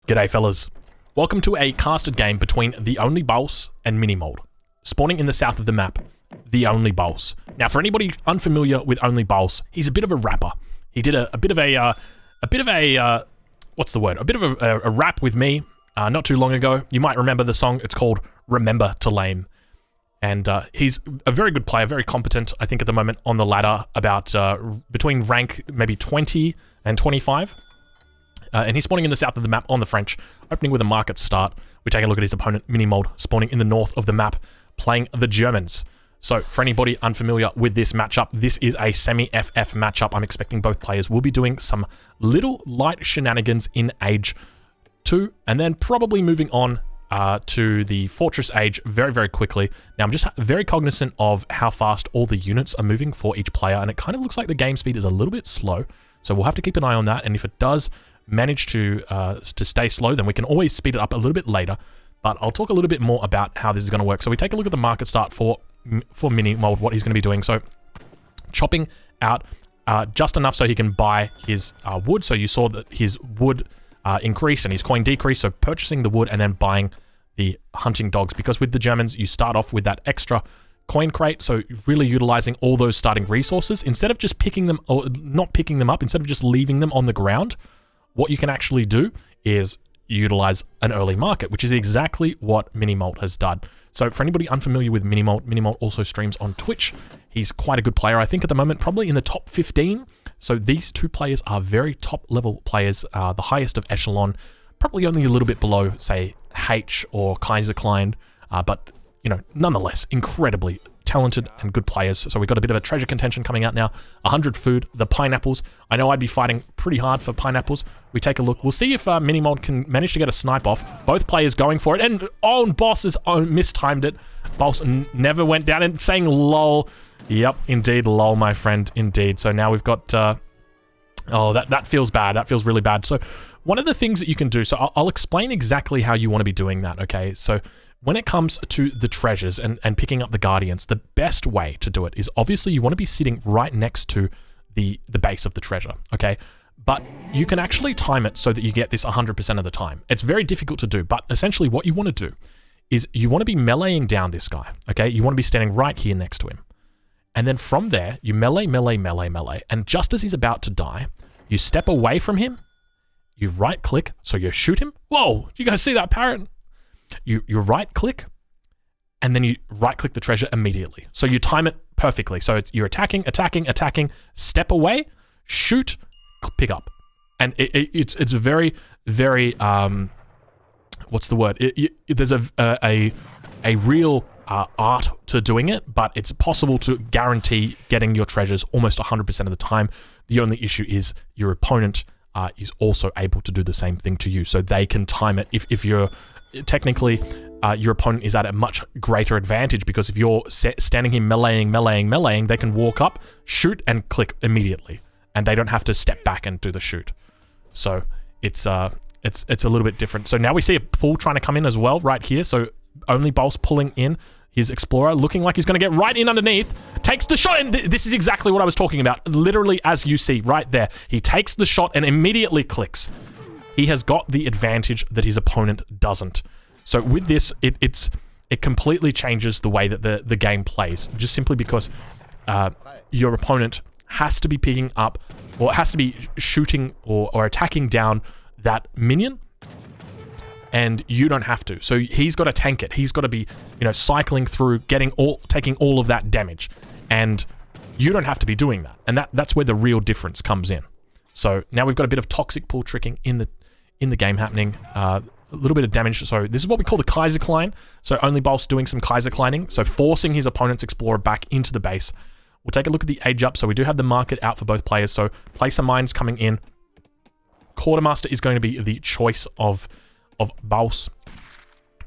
G'day fellas. Welcome to a casted game between theonlybaus and Minimold. Spawning in the south of the map, theonlybaus. Now for anybody unfamiliar with onlybaus, he's a bit of a rapper. He did a bit of a rap with me not too long ago. You might remember the song. It's called Remember to Lame. And he's a very good player, very competent, I think at the moment on the ladder, about between rank maybe 20 and 25. And he's spawning in the south of the map on the French, opening with a market start. We take a look at his opponent, Minimold, spawning in the north of the map, playing the Germans. So for anybody unfamiliar with this matchup, this is a semi-FF matchup. I'm expecting both players will be doing some little light shenanigans in Age 2, and then probably moving on to the Fortress Age very, very quickly. Now, I'm just very cognizant of how fast all the units are moving for each player, and it kind of looks like the game speed is a little bit slow, so we'll have to keep an eye on that, and if it does manage to stay slow, then we can always speed it up a little bit later, but I'll talk a little bit more about how this is going to work. So we take a look at the market start for Minimold, what he's going to be doing. So chopping out just enough so he can buy his wood. So you saw that his wood increase and his coin decrease, so purchasing the wood and then buying the hunting dogs, because with the Germans you start off with that extra coin crate, so really utilizing all those starting resources instead of just picking them or not picking them up, instead of just leaving them on the ground. What you can actually do is utilize an early market, which is exactly what Minimold has done. So for anybody unfamiliar with Minimold, Minimold also streams on Twitch. He's quite a good player. I think at the moment, probably in the top 15. So these two players are very top level players, the highest of echelon, probably only a little bit below, say, H or Kaiser Klein, but, you know, nonetheless, incredibly talented and good players. So we've got a bit of a treasure contention coming out now. 100 food, the pineapples. I know I'd be fighting pretty hard for pineapples. We take a look. We'll see if Minimold can manage to get a snipe off. Both players going for it, and Boss has mistimed it. Boss never went down and saying lol. Yep, indeed, lol, my friend, indeed. So now we've got, oh, that feels bad. That feels really bad. So one of the things that you can do, so I'll explain exactly how you want to be doing that, okay? So when it comes to the treasures and picking up the guardians, the best way to do it is obviously you want to be sitting right next to the base of the treasure, okay? But you can actually time it so that you get this 100% of the time. It's very difficult to do, but essentially what you want to do is you want to be meleeing down this guy, okay? You want to be standing right here next to him. And then from there, you melee, and just as he's about to die, you step away from him, you right click, so you shoot him. Whoa, you guys see that parrot? You right click, and then you right click the treasure immediately. So you time it perfectly. So you're attacking, step away, shoot, pick up. And it's very, very, what's the word? There's a real art to doing it, but it's possible to guarantee getting your treasures almost 100% of the time. The only issue is your opponent is also able to do the same thing to you. So they can time it if you're technically your opponent is at a much greater advantage, because if you're standing here meleeing, they can walk up, shoot, and click immediately, and they don't have to step back and do the shoot. So it's a little bit different. So now we see a pull trying to come in as well right here. So onlybaus pulling in his explorer, looking like he's going to get right in underneath, takes the shot, and this is exactly what I was talking about. Literally, as you see right there, he takes the shot and immediately clicks. He has got the advantage that his opponent doesn't. So with this, it completely changes the way that the game plays, just simply because your opponent has to be picking up, or has to be shooting or attacking down that minion, and you don't have to. So he's got to tank it. He's got to be, you know, cycling through, taking all of that damage, and you don't have to be doing that. And that's where the real difference comes in. So now we've got a bit of toxic pull tricking in the game happening. A little bit of damage. So this is what we call the Kaiser Klein. So onlybaus doing some Kaiser Kleining, so forcing his opponent's explorer back into the base. We'll take a look at the age up. So we do have the market out for both players. So place of mines coming in. Quartermaster is going to be the choice of Baus.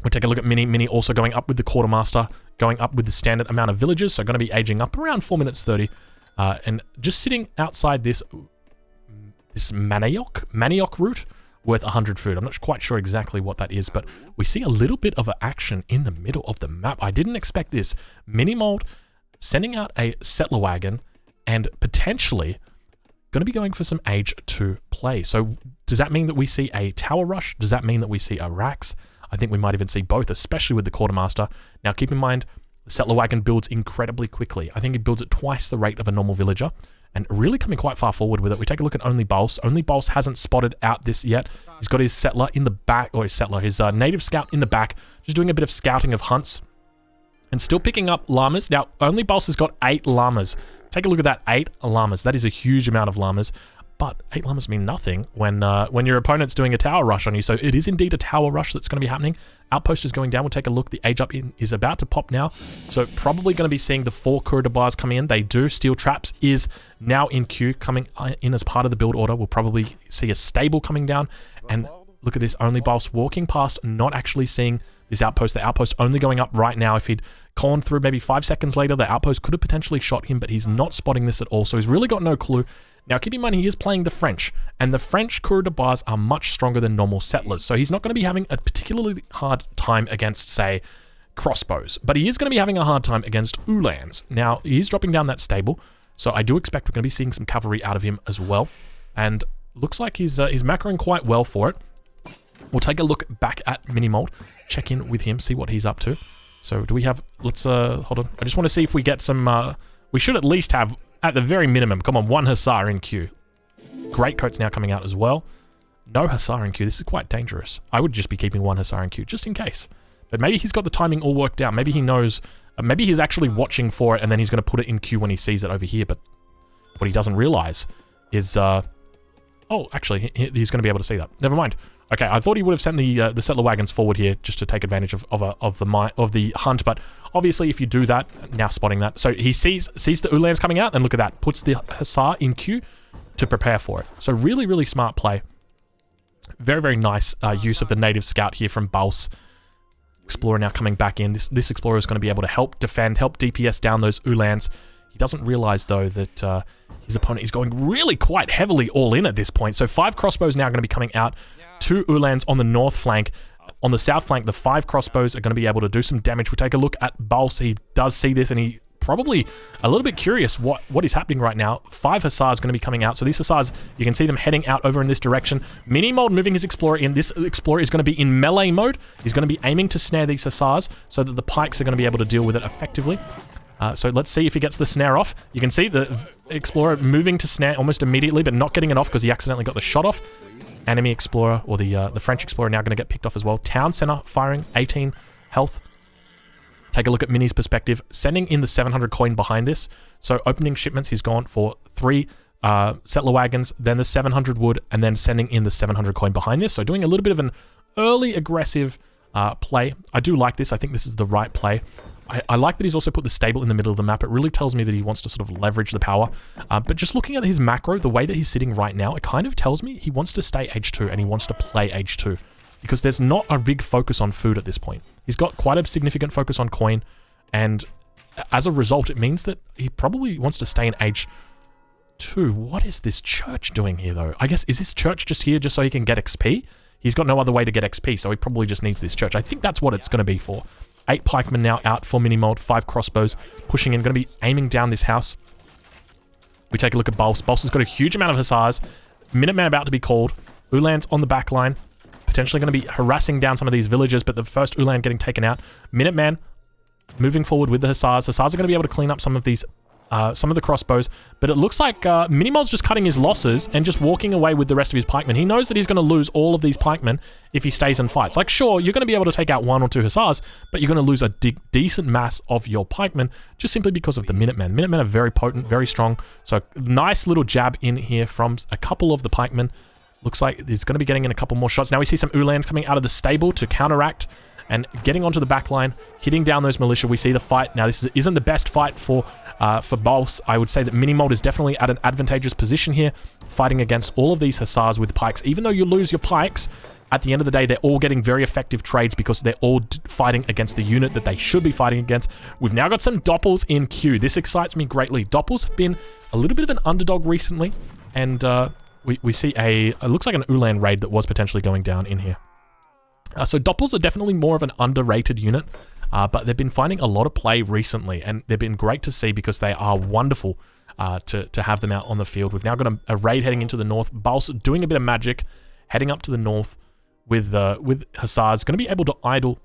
We'll take a look at Mini also going up with the Quartermaster, going up with the standard amount of villagers, so going to be aging up around 4 minutes 30, and just sitting outside this manioc root, worth 100 food. I'm not quite sure exactly what that is, but we see a little bit of action in the middle of the map. I didn't expect this. Minimold sending out a settler wagon and potentially going to be going for some Age 2 play. So does that mean that we see a tower rush? Does that mean that we see a Rax? I think we might even see both, especially with the Quartermaster. Now, keep in mind, the Settler Wagon builds incredibly quickly. I think he builds at twice the rate of a normal villager, and really coming quite far forward with it. We take a look at Only Baus. Only Baus hasn't spotted out this yet. He's got his Settler in the back, or his Native Scout in the back, just doing a bit of scouting of hunts, and still picking up llamas. Now, Only Baus has got 8 llamas. Take a look at that, 8 llamas. That is a huge amount of llamas. But 8 llamas mean nothing when your opponent's doing a tower rush on you. So it is indeed a tower rush that's going to be happening. Outpost is going down. We'll take a look. The Age Up is about to pop now. So probably going to be seeing the 4 Courier de Bars coming in. They do. Steel Traps is now in queue, coming in as part of the build order. We'll probably see a stable coming down. And look at this, Only Boss walking past, not actually seeing this outpost. The outpost only going up right now. If he'd gone through maybe 5 seconds later, the outpost could have potentially shot him, but he's not spotting this at all. So he's really got no clue. Now, keep in mind, he is playing the French, and the French Courier de Bars are much stronger than normal settlers, so he's not going to be having a particularly hard time against, say, crossbows, but he is going to be having a hard time against Uhlans. Now, he is dropping down that stable, so I do expect we're going to be seeing some cavalry out of him as well, and looks like he's macroing quite well for it. We'll take a look back at Minimold, check in with him, see what he's up to. So, do we have... Let's, hold on. I just want to see if we get some... we should at least have... At the very minimum, come on, 1 Hussar in queue. Greatcoat's now coming out as well. No Hussar in queue. This is quite dangerous. I would just be keeping 1 Hussar in queue, just in case. But maybe he's got the timing all worked out. Maybe he knows... maybe he's actually watching for it, and then he's going to put it in queue when he sees it over here. But what he doesn't realize is... oh, actually, he's going to be able to see that. Never mind. Okay, I thought he would have sent the settler wagons forward here just to take advantage of the hunt, but obviously if you do that, now spotting that, so he sees the Uhlans coming out, and look at that, puts the Hussar in queue to prepare for it. So really, really smart play. Very, very nice use of the native scout here from Baus. Explorer now coming back in. This Explorer is going to be able to help defend, help DPS down those Uhlans. He doesn't realize, though, that his opponent is going really quite heavily all in at this point. So 5 crossbows now going to be coming out. 2 Uhlans on the north flank. On the south flank, the 5 crossbows are going to be able to do some damage. We'll take a look at Baus. He does see this, and he probably a little bit curious what is happening right now. 5 Hussars going to be coming out. So these Hussars, you can see them heading out over in this direction. Minimold moving his Explorer in. This Explorer is going to be in melee mode. He's going to be aiming to snare these Hussars so that the pikes are going to be able to deal with it effectively. So let's see if he gets the snare off. You can see the Explorer moving to snare almost immediately, but not getting it off because he accidentally got the shot off. Enemy Explorer, or the French Explorer, now going to get picked off as well. Town Center firing, 18 health. Take a look at Mini's perspective, sending in the 700 coin behind this. So opening shipments, he's gone for 3 settler wagons, then the 700 wood, and then sending in the 700 coin behind this. So doing a little bit of an early aggressive play. I do like this. I think this is the right play. I like that he's also put the stable in the middle of the map. It really tells me that he wants to sort of leverage the power. But just looking at his macro, the way that he's sitting right now, it kind of tells me he wants to stay H2 and he wants to play H2. Because there's not a big focus on food at this point. He's got quite a significant focus on coin. And as a result, it means that he probably wants to stay in H2. What is this church doing here, though? I guess, is this church just here just so he can get XP? He's got no other way to get XP, so he probably just needs this church. I think that's what it's going to be for. 8 pikemen now out for Minimold, 5 crossbows pushing in, going to be aiming down this house. We take a look at Baus. Baus has got a huge amount of Hussars. Minuteman about to be called. Uhlans on the back line. Potentially going to be harassing down some of these villagers, but the first Uhlan getting taken out. Minuteman moving forward with the Hussars. Hussars are going to be able to clean up some of these, some of the crossbows, but it looks like Minimold's just cutting his losses and just walking away with the rest of his pikemen. He knows that he's going to lose all of these pikemen if he stays and fights. Like, sure, you're going to be able to take out 1 or 2 Hussars, but you're going to lose a decent mass of your pikemen just simply because of the Minutemen. Minutemen are very potent, very strong. So nice little jab in here from a couple of the pikemen. Looks like he's going to be getting in a couple more shots. Now we see some Uhlans coming out of the stable to counteract and getting onto the back line, hitting down those militia. We see the fight. Now this isn't the best fight for Baus. I would say that Minimold is definitely at an advantageous position here, fighting against all of these Hussars with pikes. Even though you lose your pikes, at the end of the day, they're all getting very effective trades because they're all fighting against the unit that they should be fighting against. We've now got some Doppels in queue. This excites me greatly. Doppels have been a little bit of an underdog recently, and we see it looks like an Uhlan raid that was potentially going down in here. So Doppels are definitely more of an underrated unit, but they've been finding a lot of play recently, and they've been great to see because they are wonderful to have them out on the field. We've now got a raid heading into the north. Baus doing a bit of magic, heading up to the north with hussars. Going to be able to idle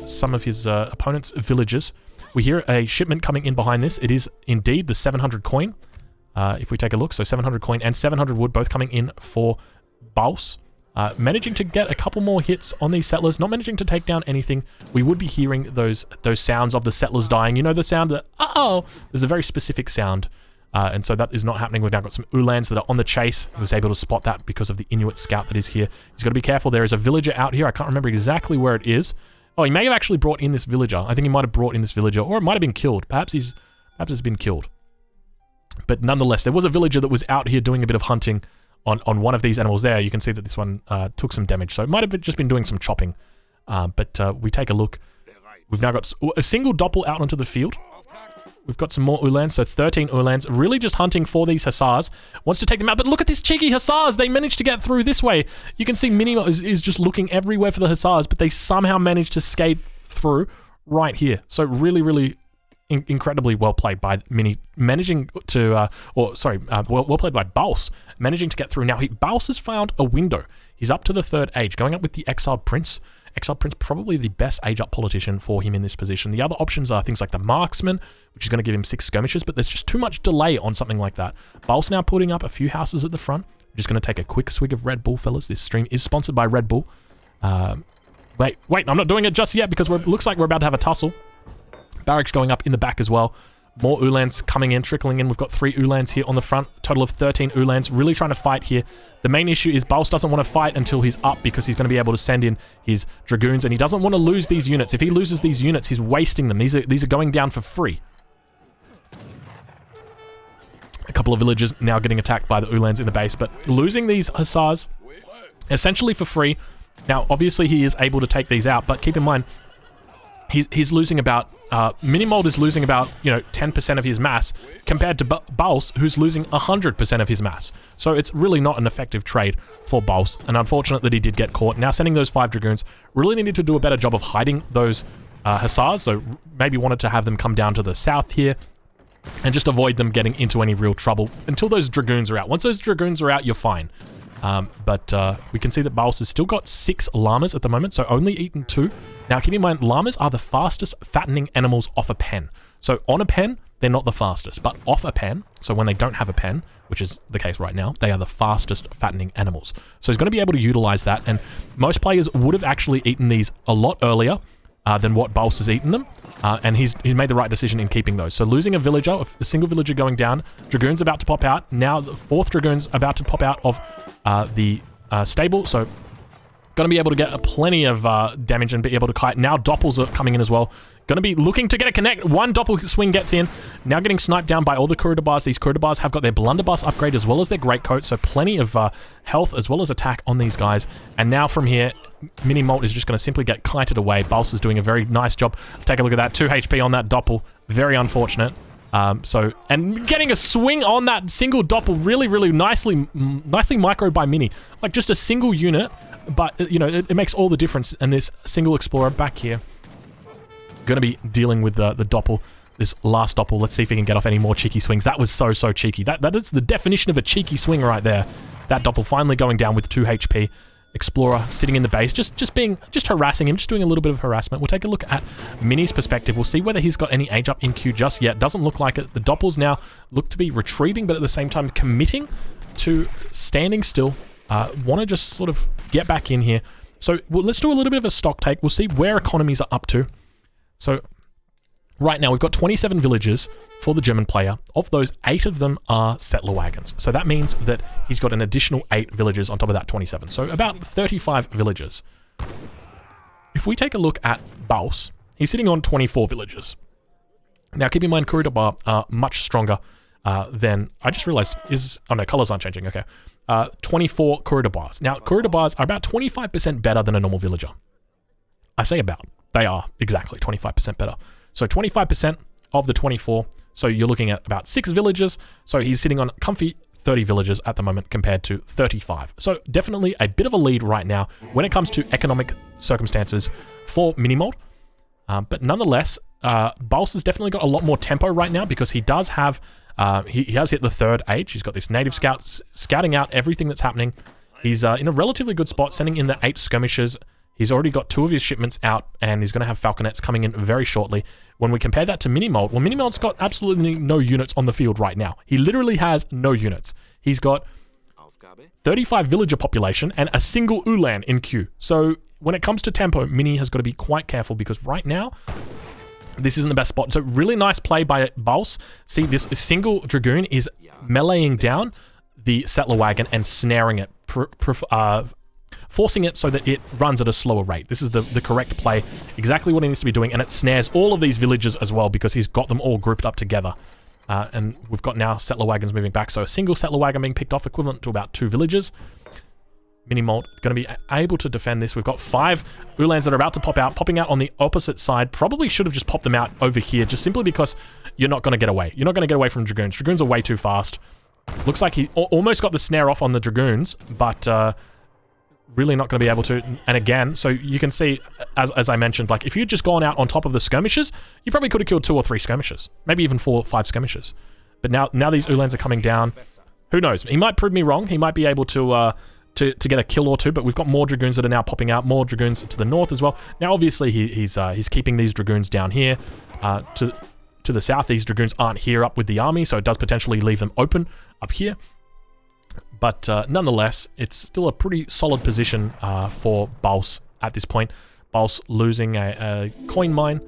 some of his opponent's villages. We hear a shipment coming in behind this. It is indeed the 700 coin. If we take a look, so 700 coin and 700 wood both coming in for Baus. Managing to get a couple more hits on these settlers, not managing to take down anything. We would be hearing those sounds of the settlers dying. You know the sound that, uh-oh, there's a very specific sound. And so that is not happening. We've now got some Ulans that are on the chase. He was able to spot that because of the Inuit scout that is here. He's got to be careful. There is a villager out here. I can't remember exactly where it is. Oh, he may have actually brought in this villager. I think he might have brought in this villager, or it might have been killed. Perhaps he's been killed. But nonetheless, there was a villager that was out here doing a bit of hunting on one of these animals there. You can see that this one took some damage. So it might have just been doing some chopping. But we take a look. We've now got a single doppel out onto the field. We've got some more Ulans, so 13 Ulans, really just hunting for these hussars. Wants to take them out, but look at this cheeky hussars. They managed to get through this way. You can see Minimo is just looking everywhere for the hussars, but they somehow managed to skate through right here. So really, really incredibly well played by Mini, managing to, well played by Baus, managing to get through. Now, Baus has found a window. He's up to the 3rd age, going up with the Exiled Prince. Exiled Prince, probably the best age-up politician for him in this position. The other options are things like the Marksman, which is going to give him 6 skirmishes, but there's just too much delay on something like that. Baus now putting up a few houses at the front. We're just going to take a quick swig of Red Bull, fellas. This stream is sponsored by Red Bull. Wait, I'm not doing it just yet because looks like we're about to have a tussle. Barracks going up in the back as well. More Ulans coming in, trickling in. We've got 3 Ulans here on the front. Total of 13 Ulans. Really trying to fight here. The main issue is Baus doesn't want to fight until he's up because he's going to be able to send in his Dragoons, and he doesn't want to lose these units. If he loses these units, he's wasting them. These are going down for free. A couple of villagers now getting attacked by the Ulans in the base, but losing these hussars essentially for free. Now, obviously, he is able to take these out, but keep in mind, he's losing about... Minimold is losing about, 10% of his mass compared to Baus, who's losing 100% of his mass. So it's really not an effective trade for Baus, and unfortunate that he did get caught. Now sending those 5 Dragoons, really needed to do a better job of hiding those hussars, so maybe wanted to have them come down to the south here and just avoid them getting into any real trouble until those Dragoons are out. Once those Dragoons are out, you're fine. But we can see that Baus has still got 6 llamas at the moment, so only eaten 2. Now, keep in mind, llamas are the fastest fattening animals off a pen. So on a pen, they're not the fastest, but off a pen, so when they don't have a pen, which is the case right now, they are the fastest fattening animals. So he's going to be able to utilize that, and most players would have actually eaten these a lot earlier than what Baus has eaten them, and he's made the right decision in keeping those. So losing a villager, a single villager going down, Dragoon's about to pop out. Now the 4th Dragoon's about to pop out of the stable, so going to be able to get plenty of damage and be able to kite. Now doppels are coming in as well. Going to be looking to get a connect. 1 doppel swing gets in. Now getting sniped down by all the corridor bars. These corridor bars have got their blunderbuss upgrade as well as their greatcoat, so plenty of health as well as attack on these guys. And now from here, Mini Molt is just going to simply get kited away. Baus is doing a very nice job. Take a look at that. 2 HP on that doppel. Very unfortunate. And getting a swing on that single doppel, really, really nicely microed by Mini. Like just a single unit, but it makes all the difference. And this single explorer back here, going to be dealing with the doppel, this last doppel. Let's see if he can get off any more cheeky swings. That was so cheeky. That is the definition of a cheeky swing right there. That doppel finally going down with 2 HP. Explorer sitting in the base, just harassing him, just doing a little bit of harassment. We'll take a look at Mini's perspective. We'll see whether he's got any age up in queue just yet. Doesn't look like it. The doppels now look to be retreating, but at the same time committing to standing still. Want to just sort of get back in here. So let's do a little bit of a stock take. We'll see where economies are up to. So right now we've got 27 villages for the German player. Of those, 8 of them are settler wagons. So that means that he's got an additional 8 villages on top of that 27. So about 35 villages. If we take a look at Baus, he's sitting on 24 villages. Now keep in mind, corridor bar are much stronger than... I just realized oh no, colors aren't changing, okay. 24 corridor bars. Now corridor bars are about 25% better than a normal villager. I say about. They are exactly 25% better. So 25% of the 24. So you're looking at about 6 villages. So he's sitting on comfy 30 villages at the moment compared to 35. So definitely a bit of a lead right now when it comes to economic circumstances for Minimold. But nonetheless, Baus has definitely got a lot more tempo right now because he does have He has hit the 3rd age. He's got this native scouts scouting out everything that's happening. He's in a relatively good spot, sending in the 8 skirmishes. He's already got 2 of his shipments out, and he's going to have falconets coming in very shortly. When we compare that to Minimold, well, Minimold's got absolutely no units on the field right now. He literally has no units. He's got 35 villager population and a single Ulan in queue. So when it comes to tempo, Mini has got to be quite careful, because right now, this isn't the best spot. So really nice play by Baus. See, this single Dragoon is meleeing down the settler wagon and snaring it, forcing it so that it runs at a slower rate. This is the correct play, exactly what he needs to be doing, and it snares all of these villages as well, because he's got them all grouped up together. And we've got now settler wagons moving back, so a single settler wagon being picked off, equivalent to about 2 villages. Minimold going to be able to defend this. We've got 5 Ulans that are about to pop out, popping out on the opposite side. Probably should have just popped them out over here, just simply because you're not going to get away. You're not going to get away from Dragoons. Dragoons are way too fast. Looks like he almost got the snare off on the Dragoons, but really not going to be able to. And again, so you can see, as I mentioned, like if you'd just gone out on top of the skirmishes, you probably could have killed 2 or 3 skirmishes, maybe even 4 or 5 skirmishes. But now these Ulans are coming down. Who knows? He might prove me wrong. He might be able to get a kill or 2, but we've got more Dragoons that are now popping out, more Dragoons to the north as well. Now, obviously, he's keeping these Dragoons down here. To the south, these Dragoons aren't here up with the army, so it does potentially leave them open up here. But nonetheless, it's still a pretty solid position for Baus at this point. Baus losing a coin mine.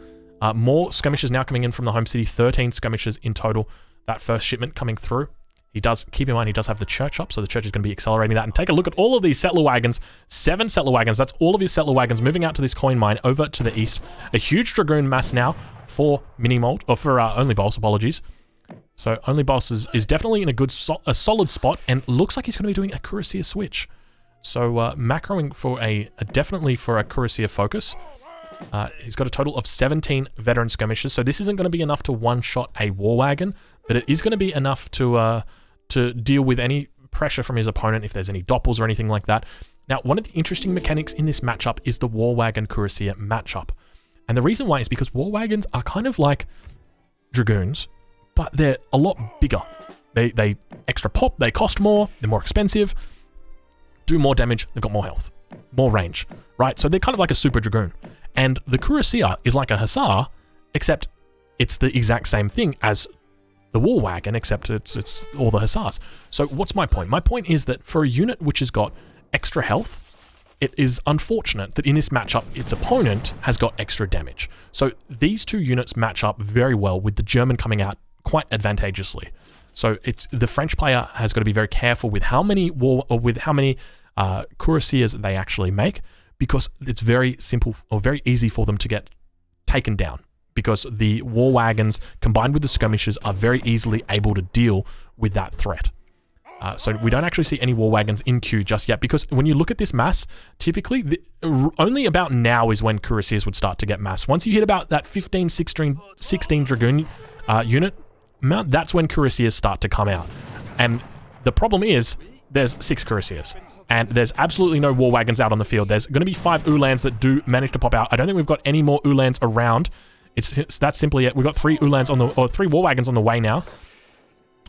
More skirmishes now coming in from the home city, 13 skirmishes in total. That first shipment coming through. He does, keep in mind, he does have the church up, so the church is going to be accelerating that. And take a look at all of these settler wagons. 7 settler wagons. That's all of his settler wagons moving out to this coin mine over to the east. A huge Dragoon mass now for Minimold, or for Only Baus, apologies. So Only Baus is definitely in a solid spot, and looks like he's going to be doing a Cuirassier switch. So macroing for definitely for a Cuirassier focus. He's got a total of 17 veteran skirmishes, so this isn't going to be enough to one-shot a war wagon, but it is going to be enough to deal with any pressure from his opponent if there's any doppels or anything like that. Now, one of the interesting mechanics in this matchup is the war wagon Cuirassier matchup. And the reason why is because war wagons are kind of like Dragoons, but they're a lot bigger. They extra pop, they cost more, they're more expensive, do more damage, they've got more health, more range, right? So they're kind of like a super Dragoon. And the Cuirassier is like a Hussar, except it's the exact same thing as the war wagon, except it's all the Hussars. So what's my point? My point is that for a unit which has got extra health, it is unfortunate that in this matchup, its opponent has got extra damage. So these 2 units match up very well, with the German coming out quite advantageously. So the French player has got to be very careful with how many Cuirassiers they actually make, because it's very simple or very easy for them to get taken down, because the war wagons combined with the skirmishes are very easily able to deal with that threat. So we don't actually see any war wagons in queue just yet, because when you look at this mass, typically only about now is when Cuirassiers would start to get mass. Once you hit about that 15, 16 Dragoon unit amount, that's when Cuirassiers start to come out. And the problem is there's 6 Cuirassiers. And there's absolutely no war wagons out on the field. There's going to be 5 Ulans that do manage to pop out. I don't think we've got any more Ulans around. It's that's simply it. We've got 3 Ulans or 3 war wagons on the way now.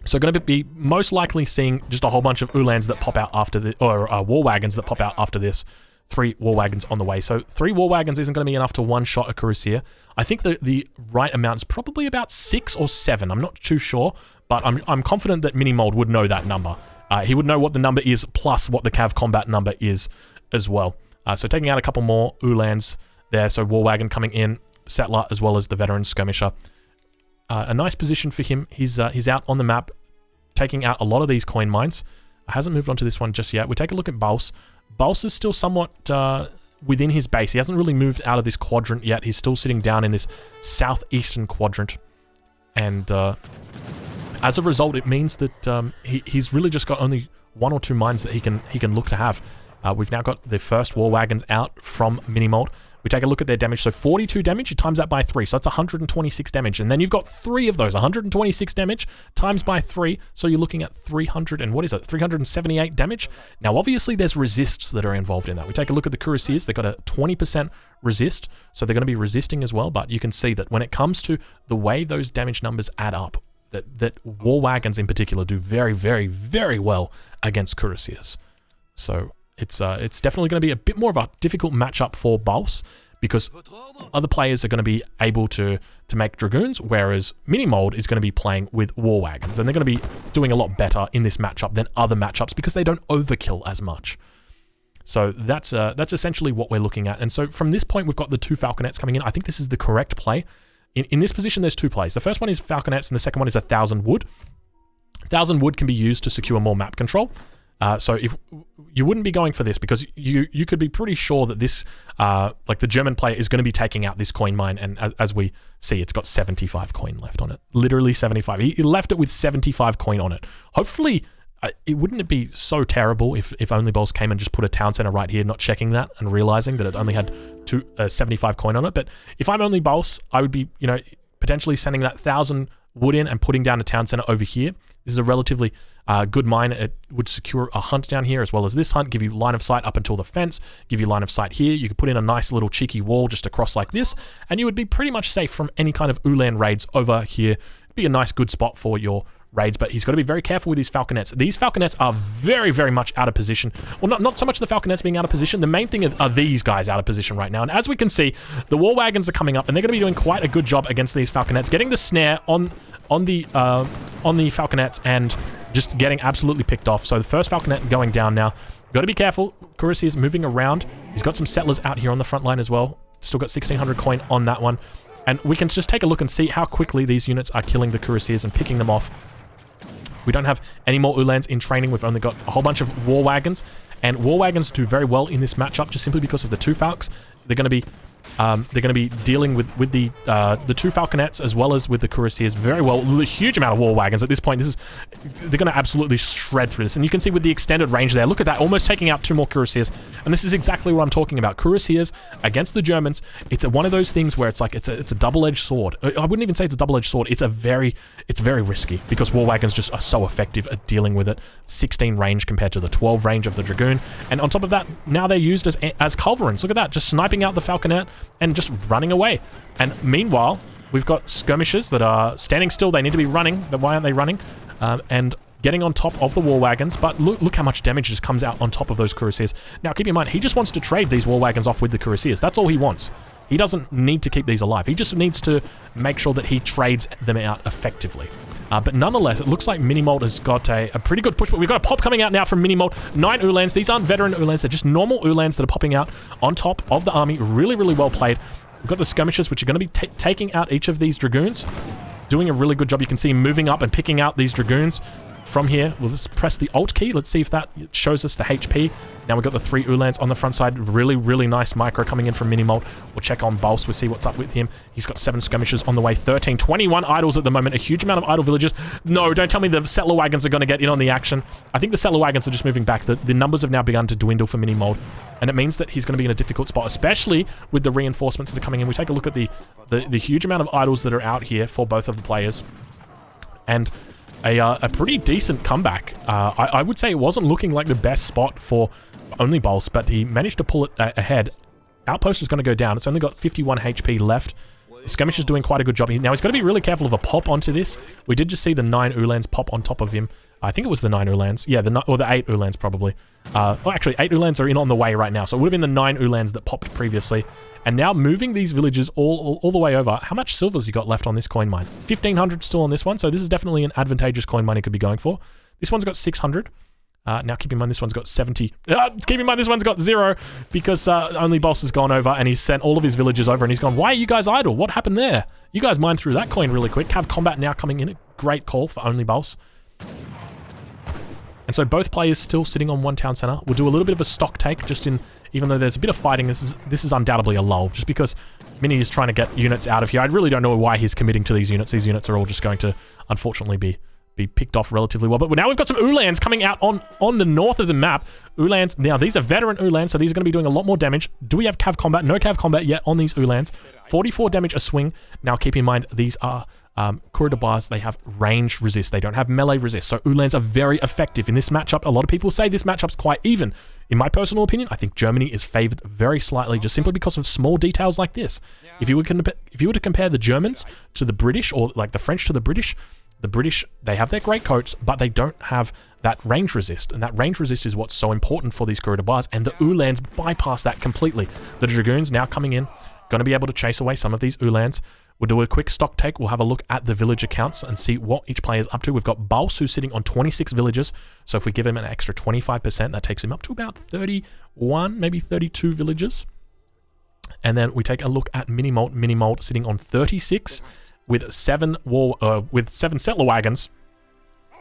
So going to be most likely seeing just a whole bunch of Ulans that pop out after the, or war wagons that pop out after this. 3 war wagons on the way. So 3 war wagons isn't going to be enough to one-shot a Cuirassier. I think the right amount is probably about 6 or 7. I'm not too sure, but I'm confident that Minimold would know that number. He would know what the number is, plus what the Cav combat number is as well. So taking out a couple more Ulans there. So war wagon coming in, settler, as well as the veteran skirmisher. A nice position for him. He's out on the map, taking out a lot of these coin mines. Hasn't moved on to this one just yet. We take a look at Baus. Baus is still somewhat within his base. He hasn't really moved out of this quadrant yet. He's still sitting down in this southeastern quadrant. And as a result, it means that he's really just got only 1 or 2 mines that he can look to have. We've now got the first war wagons out from Minimold. We take a look at their damage. So 42 damage, you times that by 3. So that's 126 damage. And then you've got 3 of those, 126 damage times by 3. So you're looking at 378 damage. Now, obviously, there's resists that are involved in that. We take a look at the Cuirassiers. They've got a 20% resist. So they're going to be resisting as well. But you can see that when it comes to the way those damage numbers add up, that war wagons in particular do very, very, very well against cuirassiers. So it's definitely going to be a bit more of a difficult matchup for Baus, because other players are going to be able to make Dragoons, whereas Minimold is going to be playing with War Wagons, and they're going to be doing a lot better in this matchup than other matchups because they don't overkill as much. So that's essentially what we're looking at. And so from this point, we've got the 2 Falconets coming in. I think this is the correct play. In this position, there's 2 plays. The first one is Falconets, and the second one is 1,000 wood. 1,000 wood can be used to secure more map control. So if you wouldn't be going for this, because you could be pretty sure that this, like the German player is going to be taking out this coin mine, and as we see, it's got 75 coin left on it. Literally 75. He left it with 75 coin on it. Hopefully, it wouldn't be so terrible if theonlybaus came and just put a town center right here, not checking that and realizing that it only had 75 coin on it. But if I'm theonlybaus, I would be, potentially sending that 1,000 wood in and putting down a town center over here. This is a relatively good mine. It would secure a hunt down here as well as this hunt, give you line of sight up until the fence, give you line of sight here. You could put in a nice little cheeky wall just across like this, and you would be pretty much safe from any kind of Ulan raids over here. It'd be a nice good spot for your raids, but he's got to be very careful with these Falconets. These Falconets are very, very much out of position. Well, not so much the Falconets being out of position. The main thing are these guys out of position right now. And as we can see, the War Wagons are coming up, and they're going to be doing quite a good job against these Falconets, getting the snare on the Falconets and just getting absolutely picked off. So the first Falconet going down now. Got to be careful. Kurisi is moving around. He's got some settlers out here on the front line as well. Still got 1,600 coin on that one. And we can just take a look and see how quickly these units are killing the Cuirassiers and picking them off. We don't have any more Ulans in training. We've only got a whole bunch of War Wagons. And War Wagons do very well in this matchup just simply because of the 2 Falcs. They're going to be dealing with the 2 Falconets as well as with the Cuirassiers very well. A huge amount of War Wagons at this point. They're going to absolutely shred through this. And you can see with the extended range there, look at that, almost taking out 2 more Cuirassiers. And this is exactly what I'm talking about. Cuirassiers against the Germans. It's one of those things where it's like it's a double-edged sword. I wouldn't even say it's a double-edged sword. It's very risky because War Wagons just are so effective at dealing with it. 16 range compared to the 12 range of the Dragoon. And on top of that, now they're used as culverins. Look at that, just sniping out the Falconet and just running away. And meanwhile, we've got skirmishes that are standing still. They need to be running. Then why aren't they running? And getting on top of the War Wagons. But look how much damage just comes out on top of those Cuirassiers. Now, keep in mind, he just wants to trade these War Wagons off with the Cuirassiers. That's all he wants. He doesn't need to keep these alive. He just needs to make sure that he trades them out effectively. But nonetheless, it looks like Minimold has got a pretty good push. But we've got a pop coming out now from Minimold. 9 Ulans. These aren't veteran Ulans. They're just normal Ulans that are popping out on top of the army. Really, really well played. We've got the skirmishes, which are going to be taking out each of these Dragoons. Doing a really good job. You can see him moving up and picking out these Dragoons from here. We'll just press the Alt key. Let's see if that shows us the HP. Now we've got the 3 Ulans on the front side. Really, really nice micro coming in from Minimold. We'll check on Baus. We'll see what's up with him. He's got 7 skirmishes on the way. 13, 21 idols at the moment. A huge amount of idle villagers. No, don't tell me the settler wagons are going to get in on the action. I think the settler wagons are just moving back. The numbers have now begun to dwindle for Minimold. And it means that he's going to be in a difficult spot, especially with the reinforcements that are coming in. We take a look at the huge amount of idols that are out here for both of the players. And a pretty decent comeback. I would say it wasn't looking like the best spot for theonlybaus, but he managed to pull it ahead. Outpost is going to go down. It's only got 51 HP left. The skirmish is doing quite a good job. Now he's got to be really careful of a pop onto this. We did just see the 9 Ulans pop on top of him. I think it was the 9 Ulans. Yeah, the 8 Ulans probably. Actually, 8 Ulans are in on the way right now. So it would have been the 9 Ulans that popped previously. And now moving these villages all the way over. How much silver's he got left on this coin mine? 1,500 still on this one. So this is definitely an advantageous coin mine he could be going for. This one's got 600. Now keep in mind this one's got 70. Keep in mind this one's got 0 because theonlybaus has gone over and he's sent all of his villagers over and he's gone, why are you guys idle? What happened there? You guys mined through that coin really quick. Cav combat now coming in. A great call for theonlybaus. And so both players still sitting on 1 town center. We'll do a little bit of a stock take just in, even though there's a bit of fighting, this is undoubtedly a lull just because Mini is trying to get units out of here. I really don't know why he's committing to these units. These units are all just going to, unfortunately, be picked off relatively well. But now we've got some Ulans coming out on the north of the map. Ulans, now these are veteran Ulans, so these are going to be doing a lot more damage. Do we have cav combat? No cav combat yet on these Ulans. 44 damage a swing. Now keep in mind, these are corridor bars. They have range resist. They don't have melee resist. So Ulans are very effective in this matchup. A lot of people say this matchup's quite even. In my personal opinion, I think Germany is favored very slightly just simply because of small details like this. If you were to compare the Germans to the British or like the French to the British, The British, they have their greatcoats, but they don't have that range resist. And that range resist is what's so important for these courier bars. And the Ulans bypass that completely. The Dragoons now coming in, going to be able to chase away some of these Ulans. We'll do a quick stock take. We'll have a look at the village accounts and see what each player is up to. We've got Baus, who's sitting on 26 villages. So if we give him an extra 25%, that takes him up to about 31, maybe 32 villages. And then we take a look at Minimolt. Minimolt sitting on 36 with 7 settler wagons.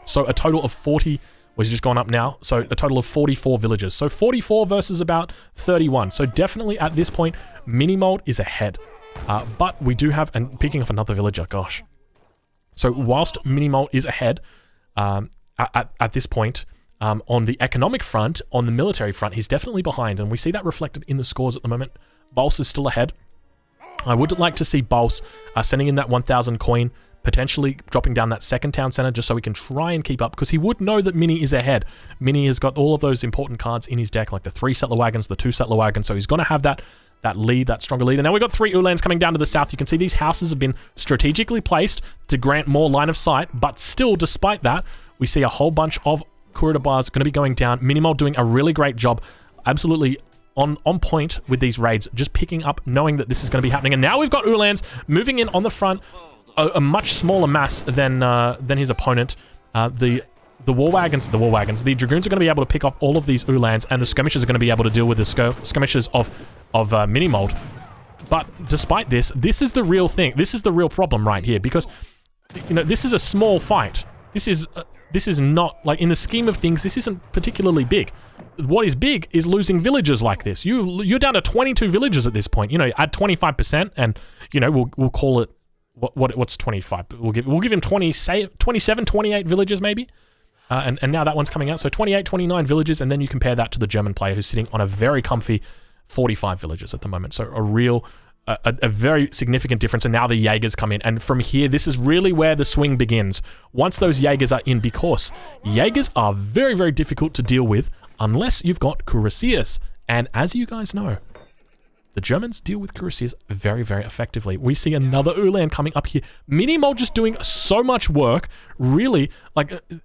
So a total of 40. Well, he's just gone up now. So a total of 44 villages. So 44 versus about 31. So definitely at this point, Minimolt is ahead. But we do have, and picking off another villager, gosh. So whilst Minimolt is ahead at this point, on the economic front, on the military front, he's definitely behind. And we see that reflected in the scores at the moment. Baus is still ahead. I would like to see Baus sending in that 1,000 coin, potentially dropping down that second town center just so we can try and keep up, because he would know that Mini is ahead. Mini has got all of those important cards in his deck, like the 3 settler wagons, the 2 settler wagons, so he's going to have that lead, that stronger lead. And now we've got 3 Ulans coming down to the south. You can see these houses have been strategically placed to grant more line of sight, but still, despite that, we see a whole bunch of courier bars going to be going down. Minimold doing a really great job, absolutely on point with these raids, just picking up, knowing that this is going to be happening. And now we've got Ulans moving in on the front, a much smaller mass than his opponent. The war wagons, the Dragoons are going to be able to pick up all of these Ulans, and the skirmishes are going to be able to deal with the skirmishes of Minimold. But despite this, this is the real thing. This is the real problem right here, because this is a small fight. This is not, like, in the scheme of things, this isn't particularly big. What is big is losing villages like this. You're down to 22 villages at this point. Add 25%, and we'll call it what's 25. We'll give him 27, 28 villages maybe. And now that one's coming out. So 28, 29 villages, and then you compare that to the German player who's sitting on a very comfy 45 villages at the moment. So a very significant difference. And now the Jaegers come in. And from here, this is really where the swing begins. Once those Jaegers are in, because Jaegers are very, very difficult to deal with unless you've got cuirassiers. And as you guys know, the Germans deal with cuirassiers very, very effectively. We see another Ulan coming up here. Minimold just doing so much work. Really,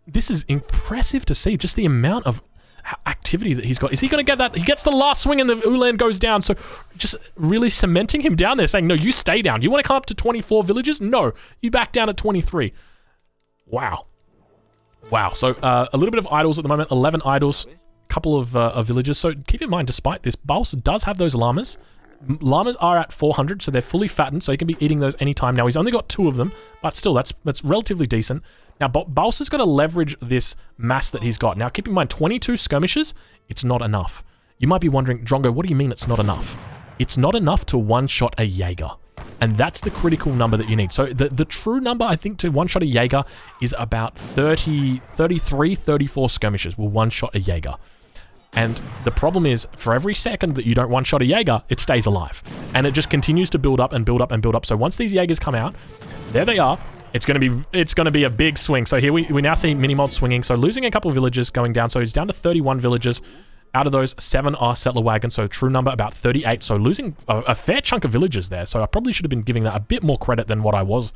this is impressive to see. Just the amount of activity that he's got. Is he going to get that? He gets the last swing and the Ulan goes down. So just really cementing him down there, saying, no, you stay down. You want to come up to 24 villages? No, you back down at 23. Wow. So a little bit of idols at the moment. 11 idols. Couple of villages. So keep in mind, despite this, Baus does have those llamas. Llamas are at 400, so they're fully fattened, so he can be eating those anytime. Now, he's only got 2 of them, but still, that's relatively decent. Now, Baus is going to leverage this mass that he's got. Now, keep in mind, 22 skirmishes, it's not enough. You might be wondering, Drongo, what do you mean it's not enough? It's not enough to one-shot a Jaeger. And that's the critical number that you need. So the true number, I think, to one-shot a Jaeger is about 33, 34 skirmishes will one-shot a Jaeger. And the problem is, for every second that you don't one-shot a Jaeger, it stays alive. And it just continues to build up and build up and build up. So once these Jaegers come out, there they are. It's going to be a big swing. So here we now see Minimold swinging. So losing a couple of villages, going down. So he's down to 31 villages. Out of those, 7 are settler wagons. So true number about 38. So losing a fair chunk of villages there. So I probably should have been giving that a bit more credit than what I was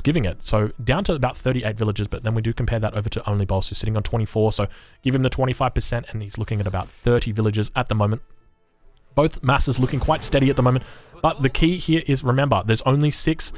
giving it. So down to about 38 villages, but then we do compare that over to onlybaus, who's sitting on 24. So give him the 25%, and he's looking at about 30 villages at the moment. Both masses looking quite steady at the moment. But the key here is, remember, there's only 6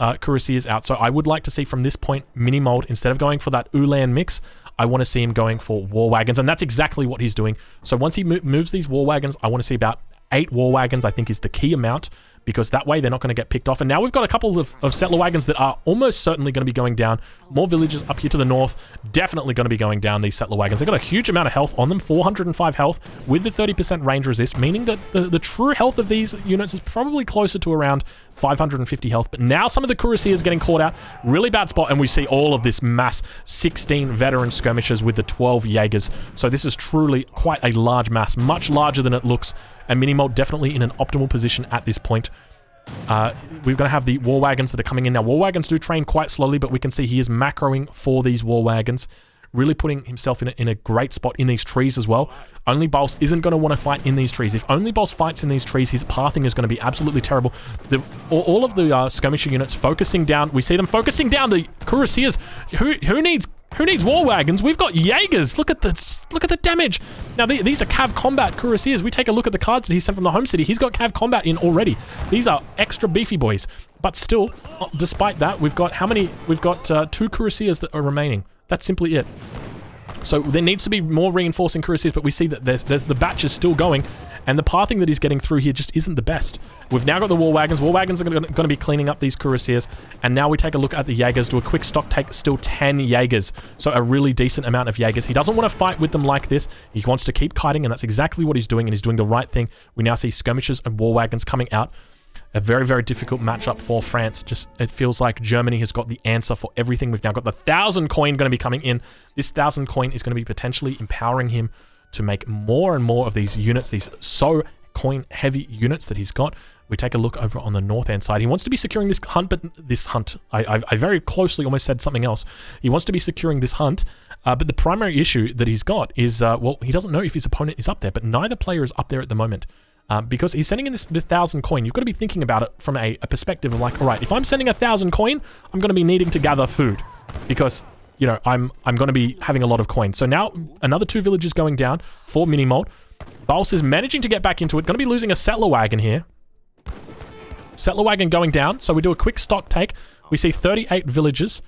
cuirassiers out. So I would like to see from this point, Minimold, instead of going for that Ulan mix, I want to see him going for war wagons. And that's exactly what he's doing. So once he moves these war wagons, I want to see about 8 war wagons, I think, is the key amount, because that way they're not going to get picked off. And now we've got a couple of settler wagons that are almost certainly going to be going down. More villages up here to the north, definitely going to be going down, these settler wagons. They've got a huge amount of health on them, 405 health with the 30% range resist, meaning that the true health of these units is probably closer to around 550 health. But now some of the cuirassiers getting caught out. Really bad spot, and we see all of this mass, 16 veteran skirmishers with the 12 Jaegers. So this is truly quite a large mass, much larger than it looks. And Minimold definitely in an optimal position at this point. We're going to have the war wagons that are coming in now. War wagons do train quite slowly, but we can see he is macroing for these war wagons. really putting himself in a great spot in these trees as well. Onlybaus isn't going to want to fight in these trees. If Onlybaus fights in these trees, his pathing is going to be absolutely terrible. All of the skirmisher units focusing down. We see them focusing down the cuirassiers. Who needs war wagons? We've got Jaegers. Look at the damage. Now these are Cav Combat cuirassiers. We take a look at the cards that he sent from the home city. He's got Cav Combat in already. These are extra beefy boys. But still, despite that, we've got how many? We've got 2 cuirassiers that are remaining. That's simply it. So there needs to be more reinforcing cuirassiers, but we see that there's the batch is still going, and the pathing that he's getting through here just isn't the best. We've now got the war wagons. War wagons are going to be cleaning up these cuirassiers, and now we take a look at the Jaegers. Do a quick stock take. Still 10 Jaegers, so a really decent amount of Jaegers. He doesn't want to fight with them like this. He wants to keep kiting, and that's exactly what he's doing, and he's doing the right thing. We now see skirmishes and war wagons coming out. A very, very difficult matchup for France. Just, it feels like Germany has got the answer for everything. We've now got the 1,000 coin going to be coming in. This 1,000 coin is going to be potentially empowering him to make more and more of these units, these so coin-heavy units that he's got. We take a look over on the north-hand side. He wants to be securing this hunt, but this hunt, I very closely almost said something else. He wants to be securing this hunt, but the primary issue that he's got is, well, he doesn't know if his opponent is up there, but neither player is up there at the moment. Because he's sending in this 1,000 coin. You've got to be thinking about it from a perspective of like, all right, if I'm sending 1,000 coin, I'm going to be needing to gather food because, you know, I'm going to be having a lot of coin. So now another 2 villages going down for Minimold. Baus is managing to get back into it. Going to be losing a settler wagon here. Settler wagon going down. So we do a quick stock take. We see 38 villages.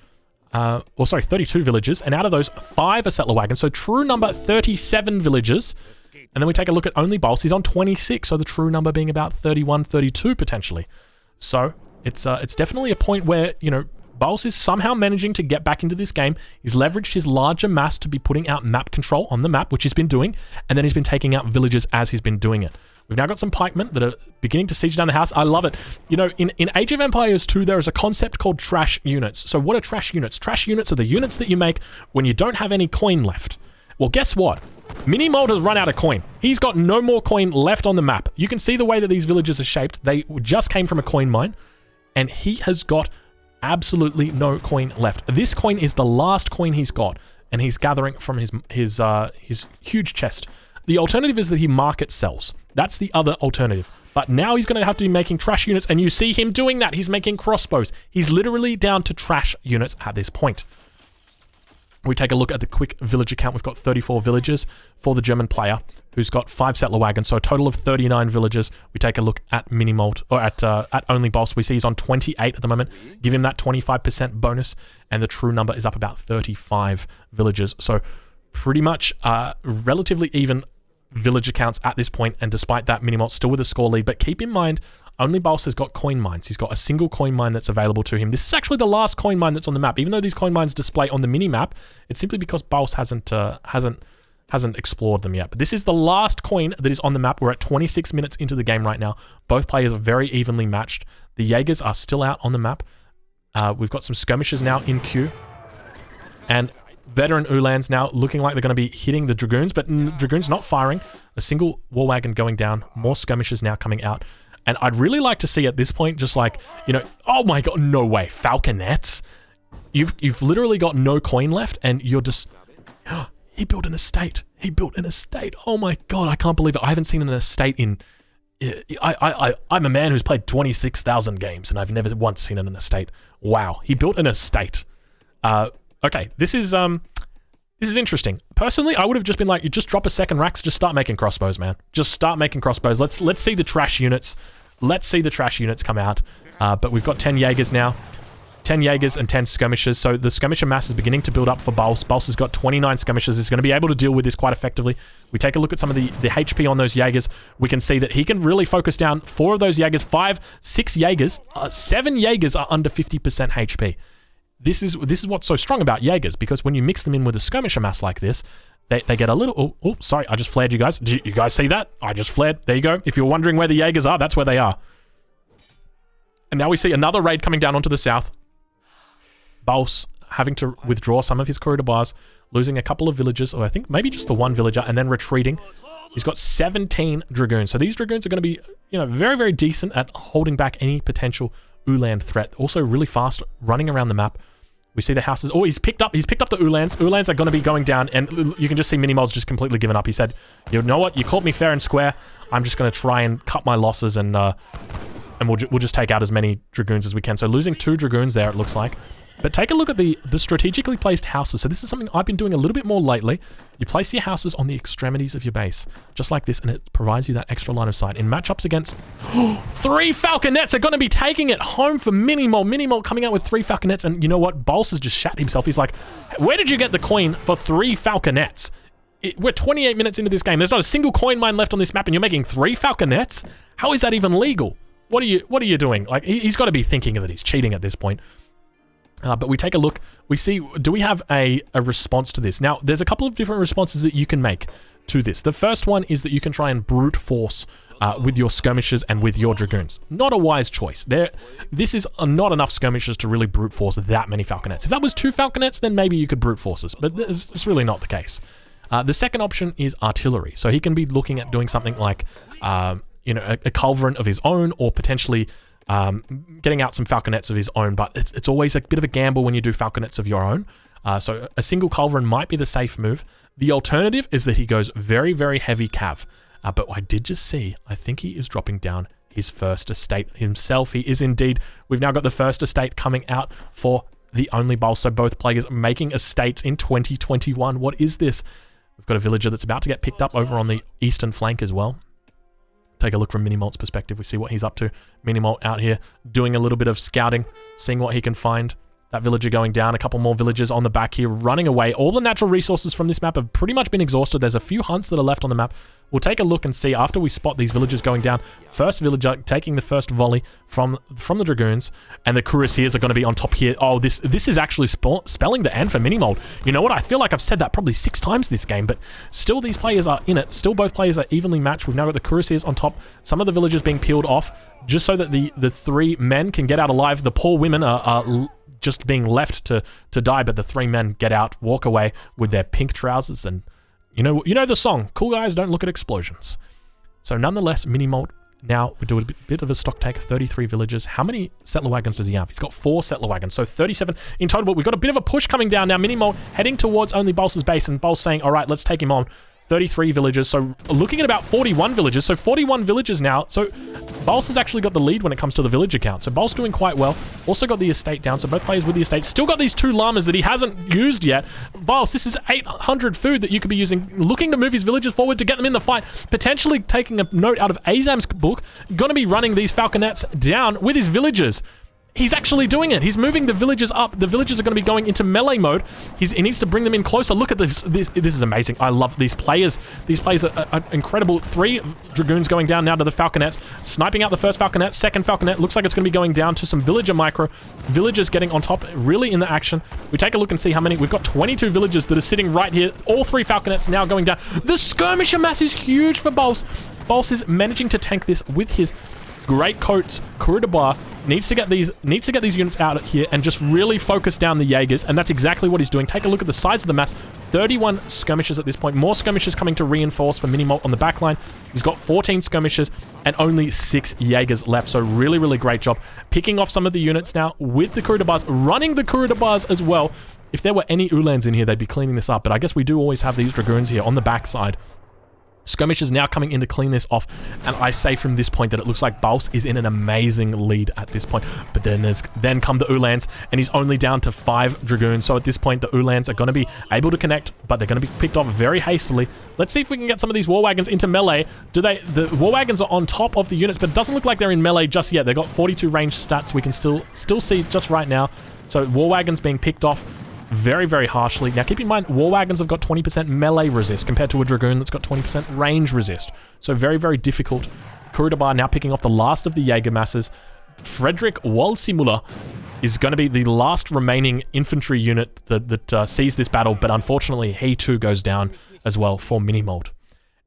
32 villages. And out of those, 5 are settler wagons. So true number 37 villages. And then we take a look at Onlybaus. He's on 26, so the true number being about 31, 32 potentially. So it's definitely a point where, you know, Baus is somehow managing to get back into this game. He's leveraged his larger mass to be putting out map control on the map, which he's been doing, and then he's been taking out villages as he's been doing it. We've now got some pikemen that are beginning to siege down the house. I love it. You know, in Age of Empires 2, there is a concept called trash units. So what are trash units? Trash units are the units that you make when you don't have any coin left. Well, guess what? Minimold has run out of coin. He's got no more coin left on the map. You can see the way that these villages are shaped. They just came from a coin mine, and he has got absolutely no coin left. This coin is the last coin he's got, and he's gathering from his huge chest. The alternative is that he market sells. That's the other alternative. But now he's going to have to be making trash units, and you see him doing that. He's making crossbows. He's literally down to trash units at this point. We take a look at the quick villager count. We've got 34 villages for the German player who's got 5 settler wagons, so a total of 39 villages. We take a look at Minimold, or at Onlybaus. We see he's on 28 at the moment. Give him that 25% bonus, and the true number is up about 35 villages. So pretty much relatively even villager counts at this point, and despite that, Minimold still with a score lead. But keep in mind, Onlybaus has got coin mines. He's got a single coin mine that's available to him. This is actually the last coin mine that's on the map. Even though these coin mines display on the mini map, it's simply because Baus hasn't explored them yet. But this is the last coin that is on the map. We're at 26 minutes into the game right now. Both players are very evenly matched. The Jaegers are still out on the map. We've got some skirmishes now in queue, and veteran Uhlans now looking like they're going to be hitting the Dragoons, but Dragoons not firing. A single war wagon going down. More skirmishes now coming out. And I'd really like to see at this point, just like, you know, oh my god, no way, falconets. You've literally got no coin left, and you're just, he built an estate. He built an estate. Oh my god, I can't believe it. I haven't seen an estate in, I'm a man who's played 26,000 games, and I've never once seen an estate. Wow, he built an estate. Okay, this is interesting. Personally, I would have just been like, you just drop a second racks, just start making crossbows, man. Just start making crossbows. Let's see the trash units. Let's see the trash units come out. But we've got 10 Jaegers now. 10 Jaegers and 10 skirmishers. So the skirmisher mass is beginning to build up for Baus. Baus has got 29 skirmishers. He's going to be able to deal with this quite effectively. We take a look at some of the HP on those Jaegers. We can see that he can really focus down 4 of those Jaegers, 6 Jaegers, 7 Jaegers are under 50% HP. This is what's so strong about Jaegers, because when you mix them in with a skirmisher mass like this, they get a little... Oh, sorry, I just flared you guys. Did you guys see that? I just flared. There you go. If you're wondering where the Jaegers are, that's where they are. And now we see another raid coming down onto the south. Baus having to withdraw some of his corridor bars, losing a couple of villagers, or I think maybe just the one villager, and then retreating. He's got 17 Dragoons. So these Dragoons are going to be, you know, very, very decent at holding back any potential Uhlan threat. Also really fast, running around the map. We see the houses. Oh, he's picked up the Ulans. Ulans are going to be going down, and you can just see Minimold's just completely given up. He said, you know what? You caught me fair and square. I'm just going to try and cut my losses, and we'll just take out as many Dragoons as we can. So losing 2 Dragoons there, it looks like. But take a look at the strategically placed houses. So this is something I've been doing a little bit more lately. You place your houses on the extremities of your base, just like this, and it provides you that extra line of sight. In matchups against 3 Falconets are going to be taking it home for Minimold. Minimold coming out with 3 Falconets, and you know what? Bols has just shat himself. He's like, where did you get the coin for 3 Falconets? We're 28 minutes into this game. There's not a single coin mine left on this map, and you're making 3 Falconets? How is that even legal? What are you doing? Like, he's got to be thinking that he's cheating at this point. But we take a look, we see, do we have a response to this? Now, there's a couple of different responses that you can make to this. The first one is that you can try and brute force with your skirmishes and with your Dragoons. Not a wise choice. This is not enough skirmishes to really brute force that many Falconets. If that was 2 Falconets, then maybe you could brute force this, but it's really not the case. The second option is artillery. So he can be looking at doing something like, you know, a culverin of his own, or potentially getting out some Falconets of his own, but it's always a bit of a gamble when you do Falconets of your own. So a single culverin might be the safe move. The alternative is that he goes very, very heavy cav. But I did just see, I think he is dropping down his first estate himself. He is indeed. We've now got the first estate coming out for the Only Baus. So both players making estates in 2021. What is this? We've got a villager that's about to get picked up over on the eastern flank as well. Take a look from Minimold's perspective. We see what he's up to. Minimold out here doing a little bit of scouting, seeing what he can find. That villager going down. A couple more villagers on the back here running away. All the natural resources from this map have pretty much been exhausted. There's a few hunts that are left on the map. We'll take a look and see after we spot these villagers going down. First villager taking the first volley from the Dragoons, and the cuirassiers are going to be on top here. Oh, this is actually spelling the end for Minimold. You know what? I feel like I've said that probably 6 times this game, but still these players are in it. Still both players are evenly matched. We've now got the cuirassiers on top. Some of the villagers being peeled off just so that the 3 men can get out alive. The poor women are just being left to die, but the 3 men get out, walk away with their pink trousers, and you know the song, cool guys don't look at explosions. So nonetheless, Minimold, now we do a bit of a stock take, 33 villagers. How many settler wagons does he have? He's got 4 settler wagons, so 37 in total, but we've got a bit of a push coming down now. Minimold heading towards Only Baus's base, and Baus saying, all right, let's take him on. 33 villagers, so looking at about 41 villagers, so 41 villagers now. So Baus has actually got the lead when it comes to the villager count, so Baus doing quite well. Also got the estate down, so both players with the estate. Still got these 2 llamas that he hasn't used yet. Baus, this is 800 food that you could be using, looking to move his villagers forward to get them in the fight, potentially taking a note out of Azam's book, gonna be running these Falconets down with his villagers. He's actually doing it. He's moving the villagers up. The villagers are going to be going into melee mode. He needs to bring them in closer. Look at this. This is amazing. I love these players. These players are incredible. 3 Dragoons going down now to the Falconets. Sniping out the first Falconet. Second Falconet. Looks like it's going to be going down to some villager micro. Villagers getting on top, really in the action. We take a look and see how many. We've got 22 villagers that are sitting right here. All 3 Falconets now going down. The skirmisher mass is huge for Baus. Baus is managing to tank this with his great coats. Kurudabar needs to get these units out here and just really focus down the Jaegers, and that's exactly what he's doing. Take a look at the size of the mass. 31 skirmishes at this point. More skirmishes coming to reinforce for Minimold on the back line. He's got 14 skirmishes and only 6 Jaegers left, so really, really great job. Picking off some of the units now with the Kurudabars, running the Kurudabars as well. If there were any Ulans in here, they'd be cleaning this up, but I guess we do always have these Dragoons here on the backside. Skirmishes now coming in to clean this off, and I say from this point that it looks like Baus is in an amazing lead at this point. But then come the Ulans, and he's only down to 5 Dragoons. So at this point, the Ulans are going to be able to connect, but they're going to be picked off very hastily. Let's see if we can get some of these war wagons into melee. The war wagons are on top of the units, but it doesn't look like they're in melee just yet. They've got 42 range stats. We can still see just right now. So war wagons being picked off very, very harshly. Now, keep in mind, war wagons have got 20% melee resist compared to a Dragoon that's got 20% range resist. So very, very difficult. Kurudabar now picking off the last of the Jaeger masses. Frederick Walsimula is going to be the last remaining infantry unit that sees this battle, but unfortunately, he too goes down as well for Minimold.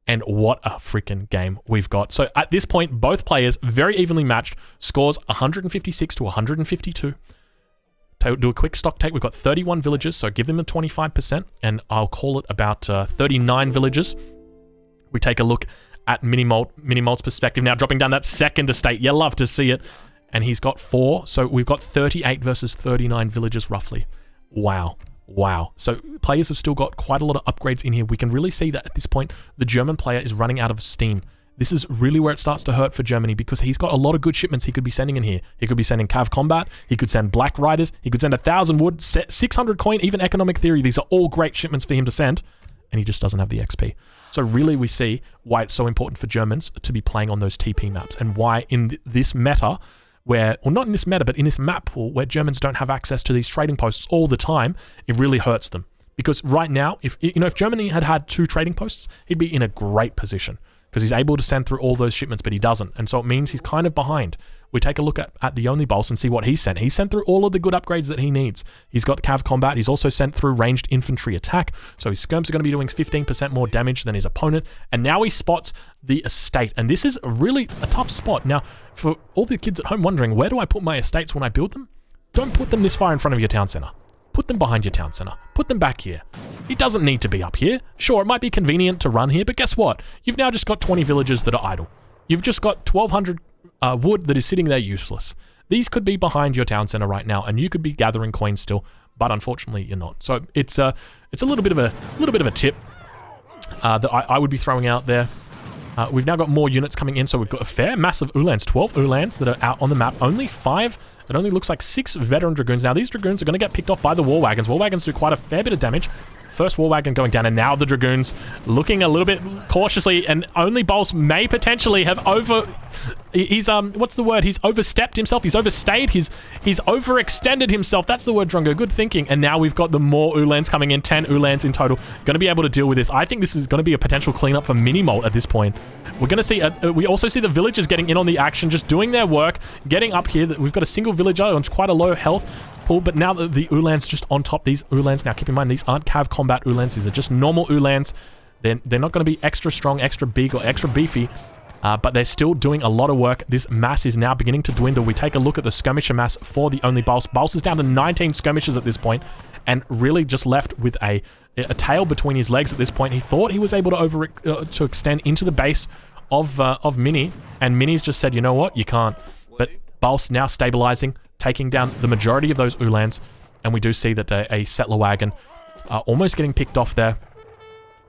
And what a freaking game we've got. So at this point, both players very evenly matched. Scores 156 to 152. Do a quick stock take. We've got 31 villagers, so give them a 25%, and I'll call it about 39 villagers. We take a look at Minimold's perspective now, dropping down that second estate. You love to see it. And he's got 4, so we've got 38 versus 39 villagers roughly. Wow. Wow. So players have still got quite a lot of upgrades in here. We can really see that at this point, the German player is running out of steam. This is really where it starts to hurt for Germany because he's got a lot of good shipments he could be sending in here. He could be sending Cav Combat, he could send Black Riders, he could send 1,000 wood, 600 coin, even Economic Theory. These are all great shipments for him to send, and he just doesn't have the XP. So really we see why it's so important for Germans to be playing on those TP maps, and why in this meta, where, well, not in this meta, but in this map pool where Germans don't have access to these trading posts all the time, it really hurts them. Because right now, if Germany had 2 trading posts, he'd be in a great position, because he's able to send through all those shipments, but he doesn't. And so it means he's kind of behind. We take a look at theonlybaus and see what he's sent. He's sent through all of the good upgrades that he needs. He's got Cav Combat. He's also sent through ranged infantry attack. So his skirms are going to be doing 15% more damage than his opponent. And now he spots the estate. And this is really a tough spot. Now, for all the kids at home wondering, where do I put my estates when I build them? Don't put them this far in front of your town center. Put them behind your town center. Put them back here. He doesn't need to be up here. Sure, it might be convenient to run here, but guess what? You've now just got 20 villages that are idle. You've just got 1,200 wood that is sitting there useless. These could be behind your town center right now, and you could be gathering coins still, but unfortunately you're not. So it's a little bit of a tip that I would be throwing out there. We've now got more units coming in, so we've got a fair massive Ulans, 12 Ulans that are out on the map. Only 5, it only looks like 6 veteran Dragoons. Now these Dragoons are going to get picked off by the War Wagons. War Wagons do quite a fair bit of damage. First War Wagon going down, and now the Dragoons looking a little bit cautiously, and theonlybaus may potentially have he's what's the word? He's overstepped himself. He's overstayed. He's overextended himself. That's the word, Drongo. Good thinking. And now we've got the more Ulans coming in, 10 Ulans in total. Going to be able to deal with this. I think this is going to be a potential cleanup for Minimolt at this point. We're going to see, we also see the villagers getting in on the action, just doing their work, getting up here. We've got a single villager on quite a low health pool, but now the Ulans just on top. These Ulans, now keep in mind, these aren't Cav Combat Ulans. These are just normal Ulans. They're not going to be extra strong, extra big, or extra beefy, but they're still doing a lot of work. This mass is now beginning to dwindle. We take a look at the skirmisher mass for theonlybaus. Baus is down to 19 skirmishers at this point, and really just left with a tail between his legs at this point. He thought he was able to extend into the base of Mini, and Mini's just said, you know what, you can't. But Baus now stabilizing, taking down the majority of those Ulans, and we do see that a settler wagon almost getting picked off there.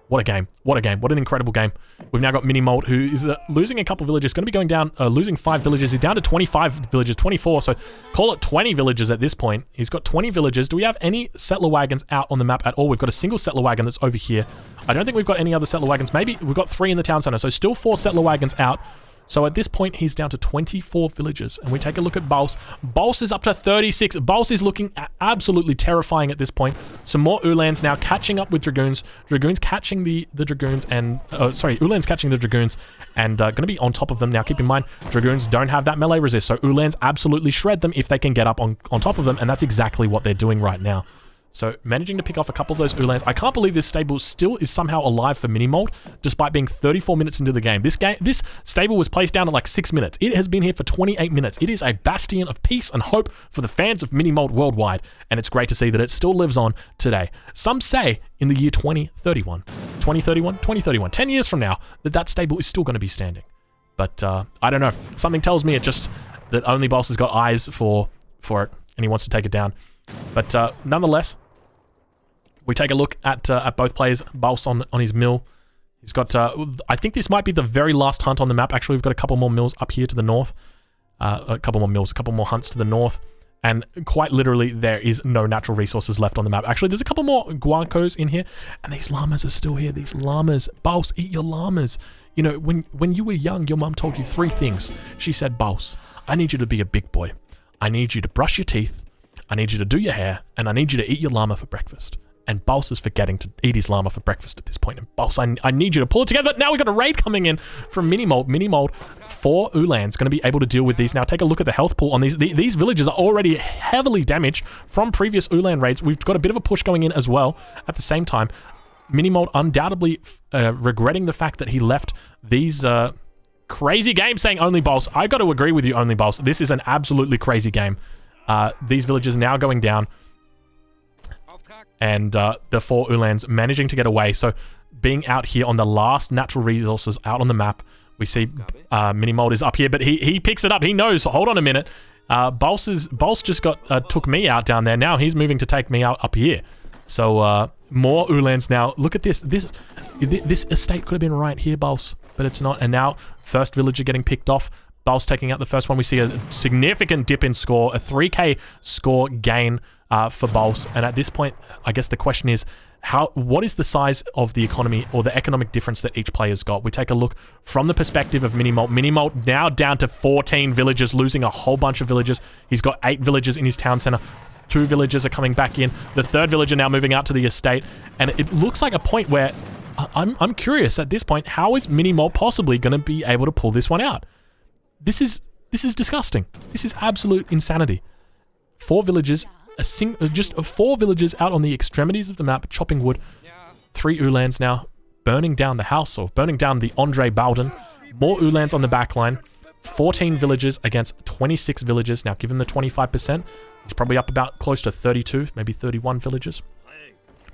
What a game. What a game. What an incredible game. We've now got Minimolt, who is losing a couple villages. Going to be going down, losing 5 villages. He's down to 25 villages, 24. So call it 20 villages at this point. He's got 20 villages. Do we have any settler wagons out on the map at all? We've got a single settler wagon that's over here. I don't think we've got any other settler wagons. Maybe we've got 3 in the town center. So still 4 settler wagons out. So at this point, he's down to 24 villages. And we take a look at Baus. Baus is up to 36. Baus is looking absolutely terrifying at this point. Some more Ulans now catching up with Dragoons. Dragoons catching the Dragoons and... Ulans catching the Dragoons and going to be on top of them. Now, keep in mind, Dragoons don't have that melee resist. So Ulans absolutely shred them if they can get up on top of them. And that's exactly what they're doing right now. So managing to pick off a couple of those Ulans. I can't believe this stable still is somehow alive for Minimolt, despite being 34 minutes into the game. This stable was placed down at like 6 minutes. It has been here for 28 minutes. It is a bastion of peace and hope for the fans of Minimolt worldwide, and it's great to see that it still lives on today. Some say in the year 2031, 10 years from now, that stable is still going to be standing. But I don't know. Something tells me that theonlybaus has got eyes for it, and he wants to take it down. But nonetheless, we take a look at both players. Baus on his mill. He's got, I think this might be the very last hunt on the map. Actually, we've got a couple more mills up here to the north. A couple more hunts to the north. And quite literally, there is no natural resources left on the map. Actually, there's a couple more guancos in here. And these llamas are still here. These llamas. Baus, eat your llamas. You know, when you were young, your mum told you 3 things. She said, Baus, I need you to be a big boy. I need you to brush your teeth. I need you to do your hair, and I need you to eat your llama for breakfast. And Baus is forgetting to eat his llama for breakfast at this point. And Baus, I need you to pull it together. Now we've got a raid coming in from Minimolt. Minimolt, 4 Ulans, going to be able to deal with these. Now take a look at the health pool on these. These villages are already heavily damaged from previous Ulan raids. We've got a bit of a push going in as well. At the same time, Minimolt undoubtedly regretting the fact that he left these... crazy game saying theonlybaus. I've got to agree with you, theonlybaus. This is an absolutely crazy game. These villages now going down, and the 4 Ulans managing to get away. So being out here on the last natural resources out on the map, we see Minimolt is up here, but he picks it up. He knows, hold on a minute. Bulse just took me out down there. Now he's moving to take me out up here. So more Ulans now. Look at this. This estate could have been right here, Bulse, but it's not. And now first villager getting picked off. Bulse taking out the first one. We see a significant dip in score, a 3k score gain for Bulse. And at this point, I guess the question is, what is the size of the economy or the economic difference that each player's got? We take a look from the perspective of Minimolt. Minimolt now down to 14 villagers, losing a whole bunch of villagers. He's got 8 villagers in his town center. 2 villagers are coming back in. The 3rd villager now moving out to the estate. And it looks like a point where I'm curious at this point, how is Minimolt possibly going to be able to pull this one out? This is disgusting. This is absolute insanity. 4 villagers, just 4 villagers out on the extremities of the map, chopping wood. 3 Ulans now, burning down the house, or burning down the Andre Bowden. More Ulans on the back line. 14 villagers against 26 villagers. Now, given the 25%, he's probably up about close to 32, maybe 31 villagers.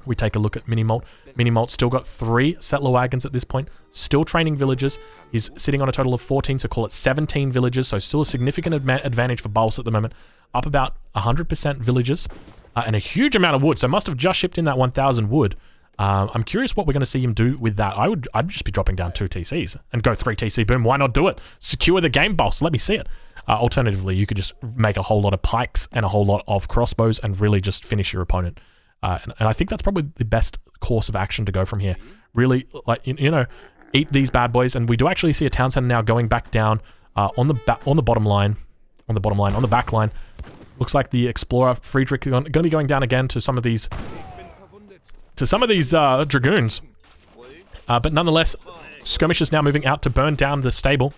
We take a look at Minimolt. Minimolt still got 3 settler wagons at this point. Still training villagers. He's sitting on a total of 14, so call it 17 villagers. So still a significant advantage for Bulse at the moment. Up about 100% villagers. And a huge amount of wood. So must have just shipped in that 1,000 wood. I'm curious what we're going to see him do with that. I'd just be dropping down 2 TCs and go 3 TC. Boom. Why not do it? Secure the game, Bulse. Let me see it. Alternatively, you could just make a whole lot of pikes and a whole lot of crossbows and really just finish your opponent. And I think that's probably the best course of action to go from here. Really, like, you know, eat these bad boys. And we do actually see a town center now going back down on the bottom line, on the back line. Looks like the Explorer Friedrich going to be going down again to some of these dragoons. But nonetheless, Skirmishes now moving out to burn down the stable.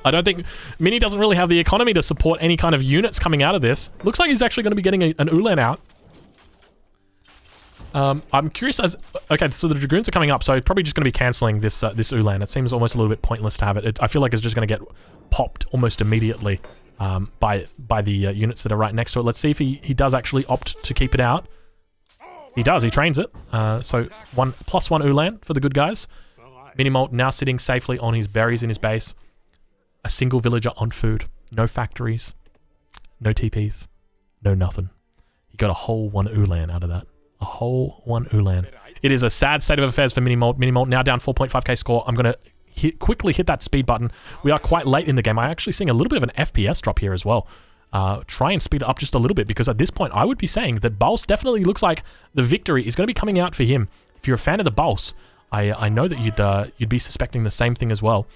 I don't think Mini doesn't really have the economy to support any kind of units coming out of this. Looks like he's actually going to be getting an Ulan out. I'm curious as... Okay, so the Dragoons are coming up, so probably just going to be cancelling this Ulan. It seems almost a little bit pointless to have it. I feel like it's just going to get popped almost immediately by the units that are right next to it. Let's see if he does actually opt to keep it out. He does, he trains it. So +1 Ulan for the good guys. Minimolt now sitting safely on his berries in his base. A single villager on food. No factories. No TPs. No nothing. He got a whole 1 Ulan out of that. A whole 1 Ulan. It is a sad state of affairs for Minimolt. Minimolt now down 4.5k score. I'm going to quickly hit that speed button. We are quite late in the game. I'm actually seeing a little bit of an FPS drop here as well. Try and speed it up just a little bit, because at this point I would be saying that Bulse definitely looks like the victory is going to be coming out for him. If you're a fan of the Bulse, I know that you'd be suspecting the same thing as well.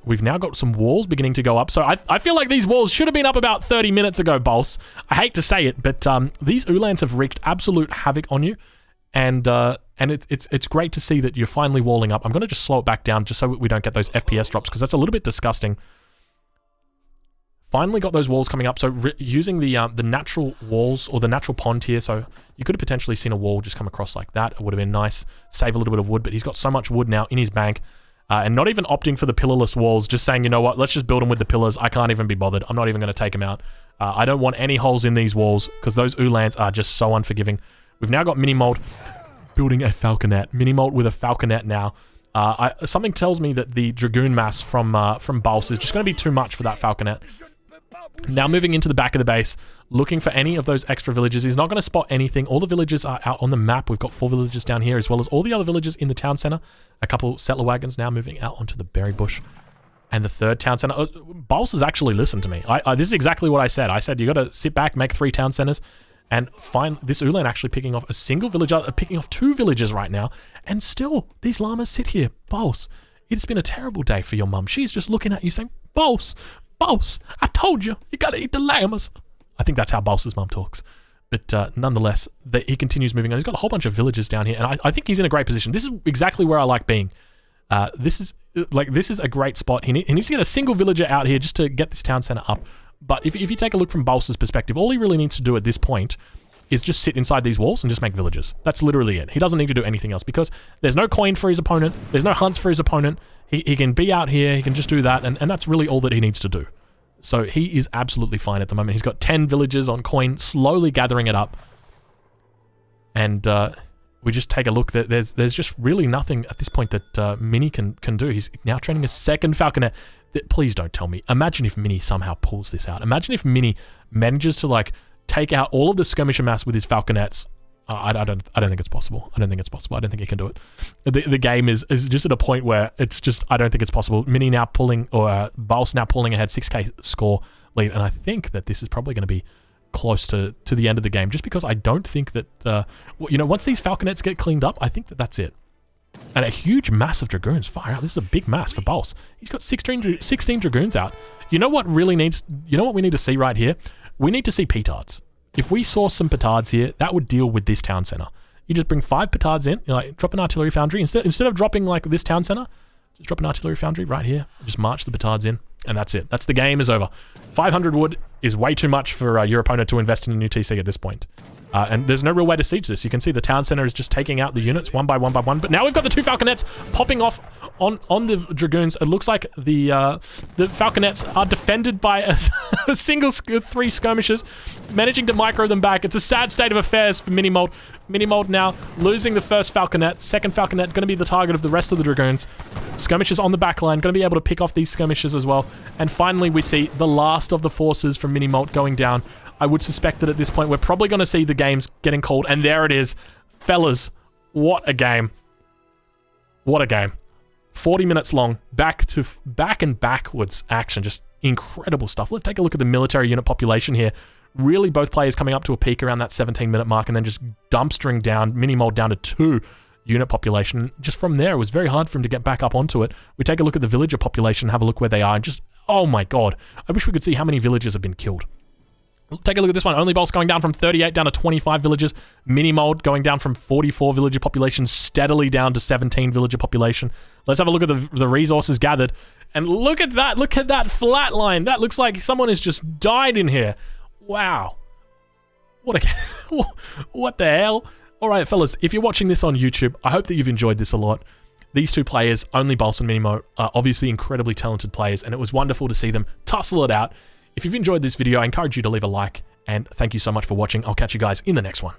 We've now got some walls beginning to go up. So I feel like these walls should have been up about 30 minutes ago, Bulse. I hate to say it, but these Ulans have wreaked absolute havoc on you. And it's great to see that you're finally walling up. I'm going to just slow it back down just so we don't get those FPS drops, because that's a little bit disgusting. Finally got those walls coming up. So using the natural walls, or the natural pond here. So you could have potentially seen a wall just come across like that. It would have been nice. Save a little bit of wood, but he's got so much wood now in his bank. And not even opting for the pillarless walls, just saying, you know what, let's just build them with the pillars. I can't even be bothered. I'm not even going to take them out. I don't want any holes in these walls, because those Ulans are just so unforgiving. We've now got Minimolt building a falconet. Minimolt with a falconet now. Something tells me that the Dragoon mass from Bulse is just going to be too much for that falconet. Now moving into the back of the base, looking for any of those extra villages. He's not going to spot anything. All the villages are out on the map. We've got 4 villages down here, as well as all the other villages in the town center. A couple settler wagons now moving out onto the berry bush. And the 3rd town center. Bulse has actually listened to me. This is exactly what I said. I said, you got to sit back, make 3 town centers, and find this Ulan actually picking off a single villager, picking off 2 villagers right now. And still, these llamas sit here. Bulse, it's been a terrible day for your mum. She's just looking at you saying, Bulse, Bulse, I told you, you gotta eat the llamas. I think that's how Bulse's mum talks. But nonetheless, he continues moving on. He's got a whole bunch of villages down here, and I think he's in a great position. This is exactly where I like being. This is a great spot. He needs to get a single villager out here just to get this town center up. But if you take a look from Bulse's perspective, all he really needs to do at this point is just sit inside these walls and just make villages. That's literally it. He doesn't need to do anything else, because there's no coin for his opponent. There's no hunts for his opponent. He can be out here. He can just do that, and that's really all that he needs to do. So he is absolutely fine at the moment. He's got 10 villages on coin, slowly gathering it up. And we just take a look, that there's just really nothing at this point that Mini can do. He's now training a second Falconet. Please don't tell me. Imagine if Mini somehow pulls this out. Imagine if Mini manages to like take out all of the skirmisher mass with his Falconets. I don't think it's possible. I don't think it's possible. I don't think he can do it. The game is just at a point where it's just, I don't think it's possible. Mini now pulling, or Baus now pulling ahead, 6k score lead, and I think that this is probably going to be close to the end of the game, just because I don't think that, once these Falconets get cleaned up, I think that that's it. And a huge mass of Dragoons. Far out. This is a big mass for Baus. He's got 16 Dragoons out. You know what we need to see right here? We need to see petards. If we saw some petards here, that would deal with this town center. You just bring 5 petards in, drop an artillery foundry. Instead of dropping like this town center, just drop an artillery foundry right here. Just march the petards in, and that's it. That's the game is over. 500 wood is way too much for your opponent to invest in a new TC at this point. And there's no real way to siege this. You can see the town center is just taking out the units one by one by one. But now we've got the 2 Falconets popping off on the Dragoons. It looks like the Falconets are defended by a single 3 skirmishers, managing to micro them back. It's a sad state of affairs for Minimold. Minimold now losing the first Falconet. Second Falconet going to be the target of the rest of the Dragoons. Skirmishers on the back line, going to be able to pick off these skirmishers as well. And finally, we see the last of the forces from Minimold going down. I would suspect that at this point, we're probably going to see the games getting called. And there it is. Fellas, what a game. What a game. 40 minutes long. Back and backwards action. Just incredible stuff. Let's take a look at the military unit population here. Really, both players coming up to a peak around that 17-minute mark and then just dumpstering down, Minimold down to 2 unit population. Just from there, it was very hard for him to get back up onto it. We take a look at the villager population, have a look where they are, and just, oh my god. I wish we could see how many villagers have been killed. Take a look at this one. Only Baus going down from 38 down to 25 villagers. Minimold going down from 44 villager population steadily down to 17 villager population. Let's have a look at the resources gathered. And look at that. Look at that flat line. That looks like someone has just died in here. Wow. What the hell? All right, fellas, if you're watching this on YouTube, I hope that you've enjoyed this a lot. These 2 players, Only Baus and Minimo, are obviously incredibly talented players, and it was wonderful to see them tussle it out. If you've enjoyed this video, I encourage you to leave a like, and thank you so much for watching. I'll catch you guys in the next one.